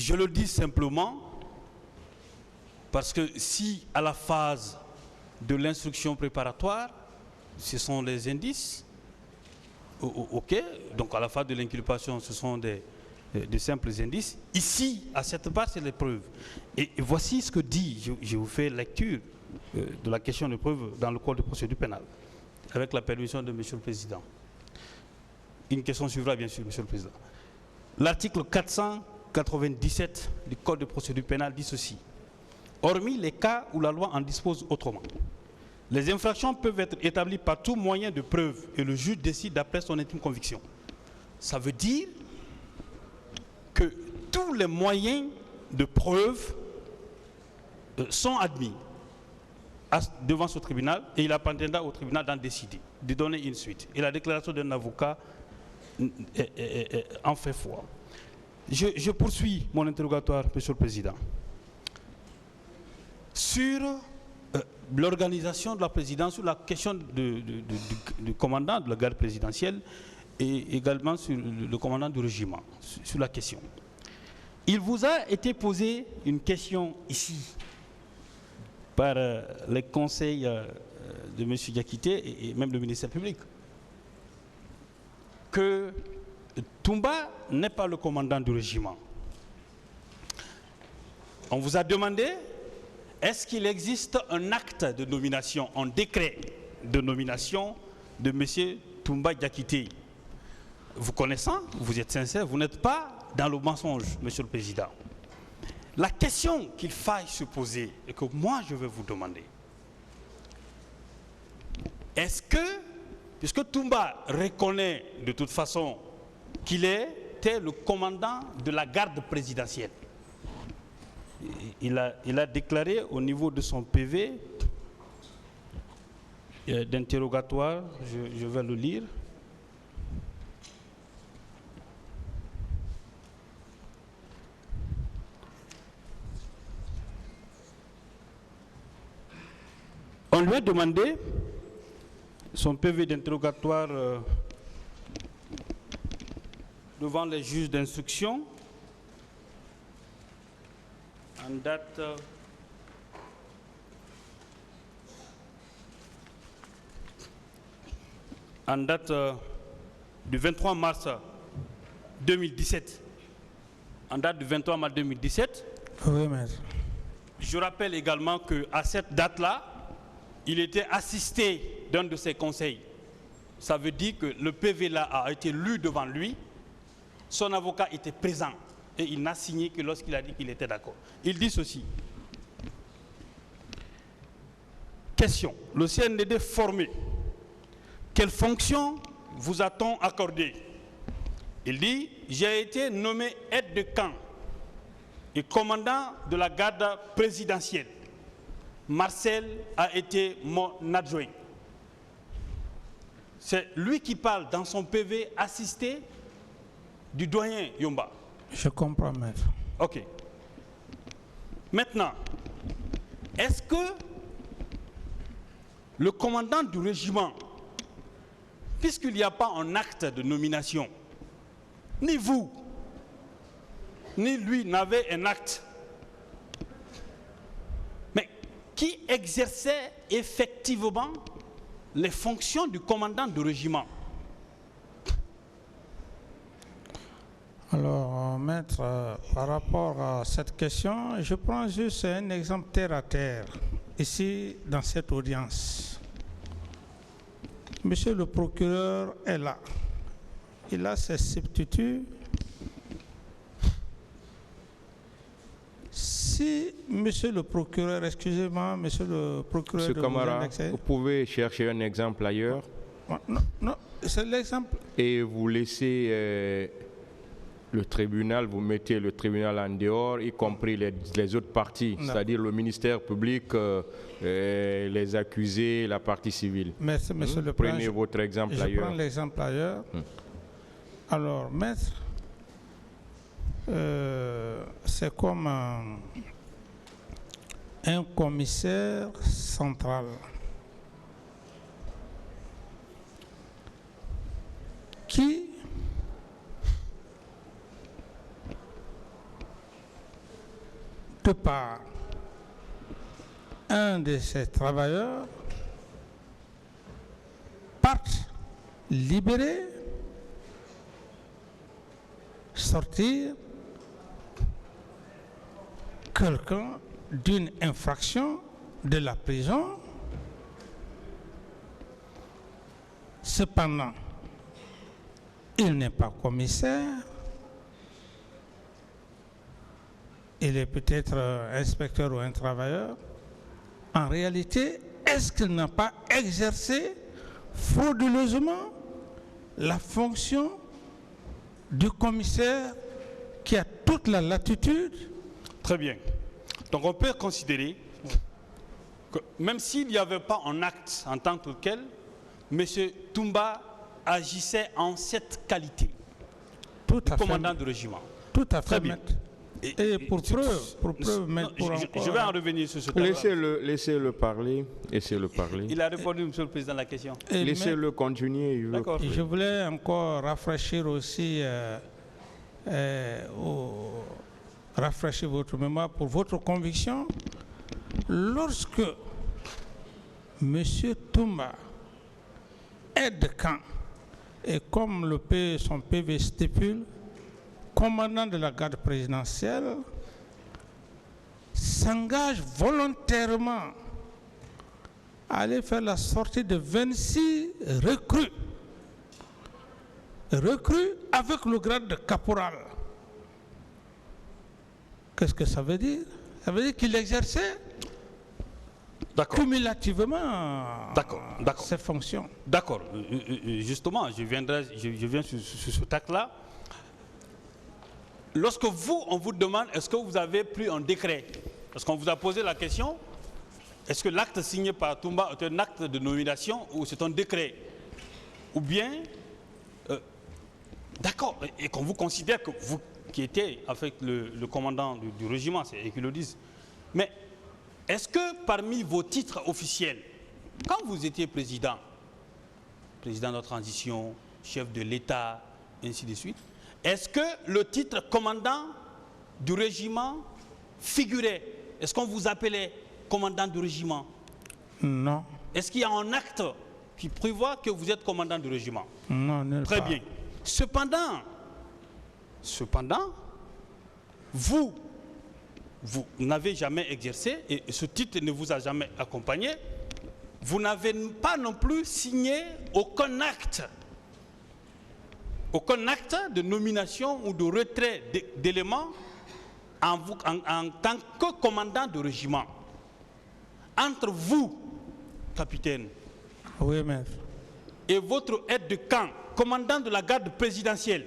je le dis simplement parce que si à la phase de l'instruction préparatoire, ce sont les indices, ok, donc à la phase de l'inculpation, ce sont des simples indices. Ici, à cette part, c'est les preuves. Et voici ce que dit, je vous fais lecture de la question de preuve dans le code de procédure pénale, avec la permission de M. le Président. Une question suivra, bien sûr, M. le Président. L'article 497 du code de procédure pénale dit ceci. Hormis les cas où la loi en dispose autrement, les infractions peuvent être établies par tout moyen de preuve et le juge décide d'après son intime conviction. Ça veut dire que tous les moyens de preuve sont admis devant ce tribunal et il appartiendra au tribunal d'en décider, de donner une suite. Et la déclaration d'un avocat en fait foi. Je poursuis mon interrogatoire, Monsieur le Président. Sur l'organisation de la présidence, sur la question du commandant de la garde présidentielle et également sur le commandant du régiment, sur la question. Il vous a été posé une question ici par les conseils de M. Diakité et même le ministère public, que Toumba n'est pas le commandant du régiment. On vous a demandé, est-ce qu'il existe un acte de nomination, un décret de nomination de M. Toumba Diakité? Vous connaissant, vous êtes sincère, vous n'êtes pas dans le mensonge, Monsieur le Président. La question qu'il faille se poser et que moi je vais vous demander, est-ce que, puisque Toumba reconnaît de toute façon qu'il était le commandant de la garde présidentielle, il a déclaré au niveau de son PV d'interrogatoire, je vais le lire. On lui a demandé son PV d'interrogatoire devant les juges d'instruction en date du 23 mars 2017. En date du 23 mars 2017. Oui, maître. Je rappelle également qu'à cette date-là, il était assisté d'un de ses conseils. Ça veut dire que le PV-là a été lu devant lui, son avocat était présent et il n'a signé que lorsqu'il a dit qu'il était d'accord. Il dit ceci. Question. Le CNDD formé, quelle fonction vous a-t-on accordé? Il dit, j'ai été nommé aide de camp et commandant de la garde présidentielle. Marcel a été mon adjoint. C'est lui qui parle dans son PV assisté du doyen Yomba. Je comprends, maître. Ok. Maintenant, est-ce que le commandant du régiment, puisqu'il n'y a pas un acte de nomination, ni vous, ni lui n'avez un acte, mais qui exerçait effectivement les fonctions du commandant du régiment? Alors, maître, par rapport à cette question, je prends juste un exemple terre à terre, ici, dans cette audience. Monsieur le procureur est là. Il a ses substituts. Si monsieur le procureur, excusez-moi, monsieur le procureur... Monsieur Camara, vous pouvez chercher un exemple ailleurs. Non, non, c'est l'exemple... Et vous laissez le tribunal, vous mettez le tribunal en dehors, y compris les autres parties, c'est-à-dire le ministère public, les accusés, la partie civile. Merci, monsieur le président. Prenez votre exemple ailleurs. Je prends l'exemple ailleurs. Alors, maître, c'est comme un commissaire central qui part, un de ces travailleurs parte libérer, sortir quelqu'un d'une infraction de la prison. Cependant, il n'est pas commissaire, il est peut-être inspecteur ou un travailleur. En réalité, est-ce qu'il n'a pas exercé frauduleusement la fonction du commissaire qui a toute la latitude? Très bien. Donc on peut considérer que même s'il n'y avait pas un acte en tant que tel, M. Toumba agissait en cette qualité. Tout à fait. Commandant du régiment. Tout à fait. Très bien. Et pour preuve, maître, je vais en revenir sur ce point. Laissez-le parler. Laissez-le parler. Il a répondu, Monsieur le Président, à la question. Laissez-le continuer. D'accord. Je voulais encore rafraîchir aussi, rafraîchir votre mémoire pour votre conviction. Lorsque M. Toumba est de camp, et comme son PV stipule, commandant de la garde présidentielle, s'engage volontairement à aller faire la sortie de 26 recrues. Recrues avec le grade de caporal. Qu'est-ce que ça veut dire? Ça veut dire qu'il exerçait cumulativement ses fonctions. D'accord. Justement, je viens sur ce acte-là. Lorsque on vous demande, est-ce que vous avez pris un décret? Parce qu'on vous a posé la question, est-ce que l'acte signé par Toumba est un acte de nomination ou c'est un décret? Ou bien, d'accord, et qu'on vous considère que vous qui étiez avec le commandant du régiment, c'est qu'ils le disent, mais est-ce que parmi vos titres officiels, quand vous étiez président de transition, chef de l'État, ainsi de suite, est-ce que le titre commandant du régiment figurait? Est-ce qu'on vous appelait commandant du régiment? Non. Est-ce qu'il y a un acte qui prévoit que vous êtes commandant du régiment? Non, nulle part. Très bien. Cependant, vous n'avez jamais exercé, et ce titre ne vous a jamais accompagné, vous n'avez pas non plus signé aucun acte de nomination ou de retrait d'éléments en tant que commandant de régiment. Entre vous, capitaine, oui, maître, et votre aide de camp, commandant de la garde présidentielle,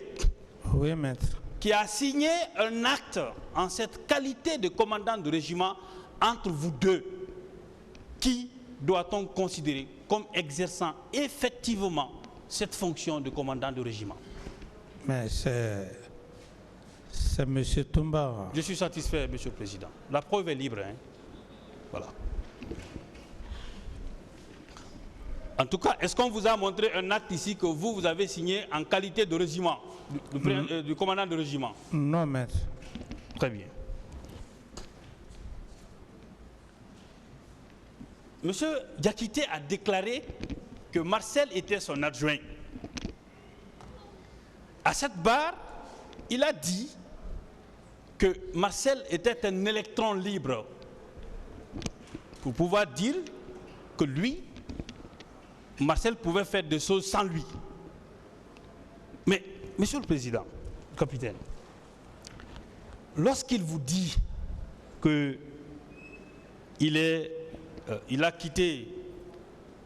oui, maître, qui a signé un acte en cette qualité de commandant de régiment, entre vous deux, qui doit-on considérer comme exerçant effectivement cette fonction de commandant de régiment? Mais c'est M. Toumba. Je suis satisfait, Monsieur le Président. La preuve est libre. Hein? Voilà. En tout cas, est-ce qu'on vous a montré un acte ici que vous avez signé en qualité de régiment, du commandant de régiment? Non, maître. Très bien. Monsieur Diakité a déclaré que Marcel était son adjoint. À cette barre, il a dit que Marcel était un électron libre pour pouvoir dire que lui, Marcel pouvait faire des choses sans lui. Mais, Monsieur le Président, capitaine, lorsqu'il vous dit qu'il a quitté,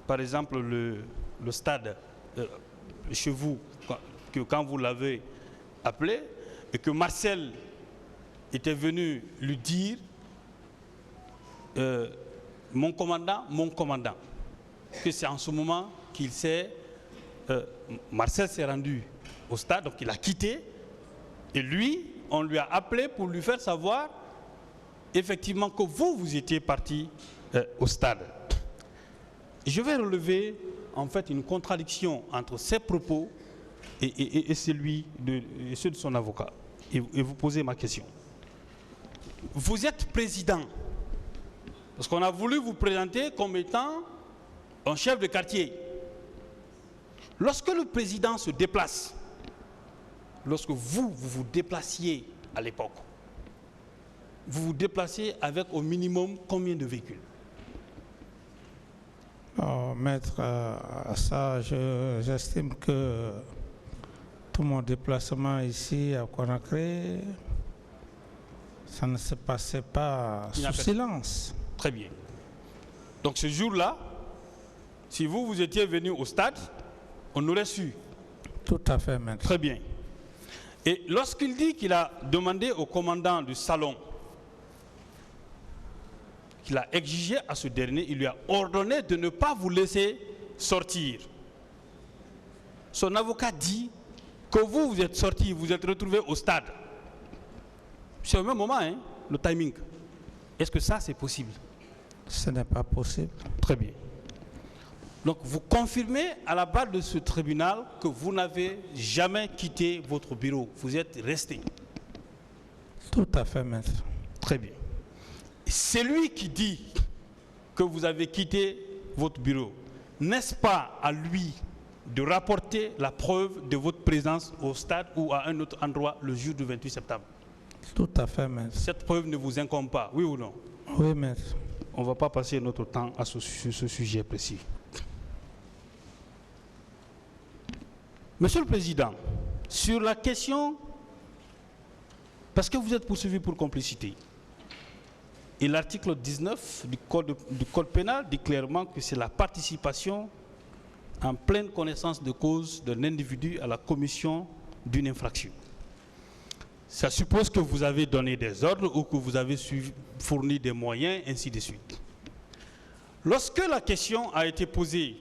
par exemple, le stade chez vous, que quand vous l'avez appelé, et que Marcel était venu lui dire mon commandant, que c'est en ce moment qu'il s'est... Marcel s'est rendu au stade, donc il a quitté, et lui, on lui a appelé pour lui faire savoir effectivement que vous étiez parti au stade. Je vais relever en fait une contradiction entre ces propos et ceux de son avocat, et vous poser ma question. vous êtes président. Parce qu'on a voulu vous présenter comme étant un chef de quartier. Lorsque le président se déplace, lorsque vous vous déplaciez à l'époque, vous vous déplacez avec au minimum combien de véhicules? Oh, maître, ça, j'estime que tout mon déplacement ici à Conakry, ça ne se passait pas sous silence. Très bien. Donc ce jour-là, si vous étiez venu au stade, on aurait su. Tout à fait, maître. Très bien. Et lorsqu'il dit qu'il a demandé au commandant du salon, qu'il a exigé à ce dernier, il lui a ordonné de ne pas vous laisser sortir. Son avocat dit que vous êtes sorti, vous êtes retrouvé au stade. C'est au même moment, hein, le timing. Est-ce que ça, c'est possible? Ce n'est pas possible. Très bien. Donc, vous confirmez à la base de ce tribunal que vous n'avez jamais quitté votre bureau. Vous êtes resté. Tout à fait, maître. Très bien. C'est lui qui dit que vous avez quitté votre bureau. N'est-ce pas à lui de rapporter la preuve de votre présence au stade ou à un autre endroit le jour du 28 septembre? Tout à fait, maître. Cette preuve ne vous incombe pas, oui ou non? Oui, maître. On ne va pas passer notre temps sur ce sujet précis. Monsieur le Président, sur la question, parce que vous êtes poursuivi pour complicité, et l'article 19 du code pénal dit clairement que c'est la participation en pleine connaissance de cause d'un individu à la commission d'une infraction. Ça suppose que vous avez donné des ordres ou que vous avez fourni des moyens, ainsi de suite. Lorsque la question a été posée,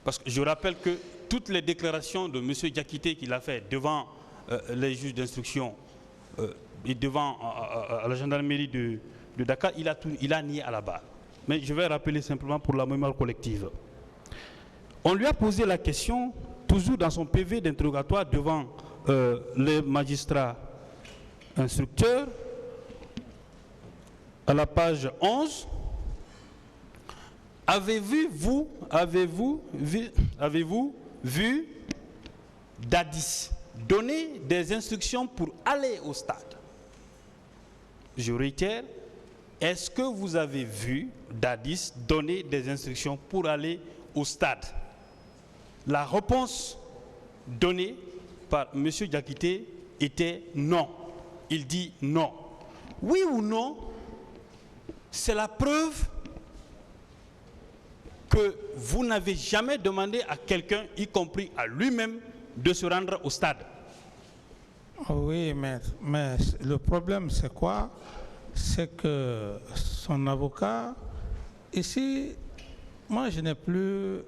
parce que je rappelle que toutes les déclarations de M. Diakité qu'il a fait devant les juges d'instruction et devant la gendarmerie de Dakar, il a nié à la barre. Mais je vais rappeler simplement pour la mémoire collective. On lui a posé la question, toujours dans son PV d'interrogatoire devant les magistrats instructeurs, à la page 11, avez-vous vu Dadis donner des instructions pour aller au stade? Je réitère, est-ce que vous avez vu Dadis donner des instructions pour aller au stade? La réponse donnée par M. Diakité était non. Il dit non. Oui ou non, c'est la preuve que vous n'avez jamais demandé à quelqu'un, y compris à lui-même, de se rendre au stade. Oui, maître, mais le problème c'est quoi? C'est que son avocat, ici, moi je n'ai plus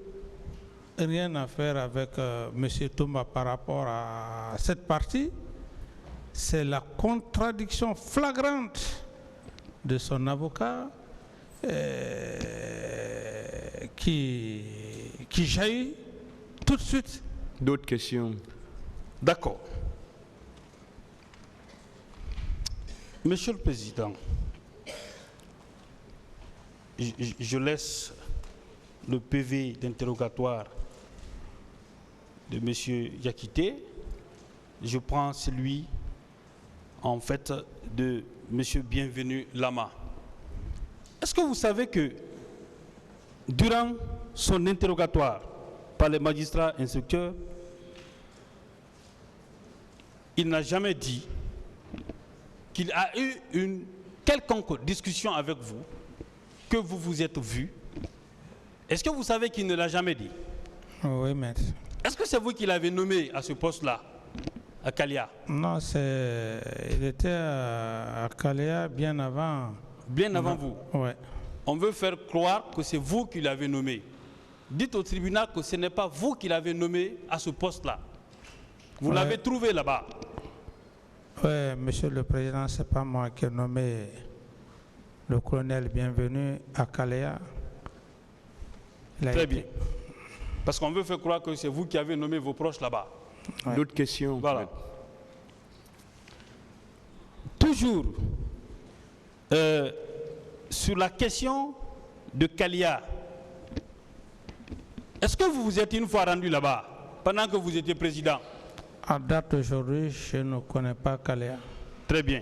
rien à faire avec M. Toumba par rapport à cette partie. C'est la contradiction flagrante de son avocat qui jaillit tout de suite. D'autres questions? D'accord. Monsieur le Président, je laisse le PV d'interrogatoire de M. Diakité. Je prends celui, en fait, de M. Bienvenu Lama. Est-ce que vous savez que durant son interrogatoire par les magistrats instructeurs, il n'a jamais dit qu'il a eu une quelconque discussion avec vous, que vous vous êtes vu? Est-ce que vous savez qu'il ne l'a jamais dit? Oui, maître. Est-ce que c'est vous qui l'avez nommé à ce poste-là, à Kalia? Non, il était à Kalia bien avant. Bien avant vous? Oui. On veut faire croire que c'est vous qui l'avez nommé. Dites au tribunal que ce n'est pas vous qui l'avez nommé à ce poste-là. Vous l'avez trouvé là-bas. Oui, Monsieur le Président, ce n'est pas moi qui ai nommé le colonel Bienvenu à Kaléa. Très bien. Parce qu'on veut faire croire que c'est vous qui avez nommé vos proches là-bas. Ouais. D'autres questions? Voilà. Toujours sur la question de Kalia, est-ce que vous vous êtes une fois rendu là-bas, pendant que vous étiez président? À date d'aujourd'hui, je ne connais pas Kalia. Très bien.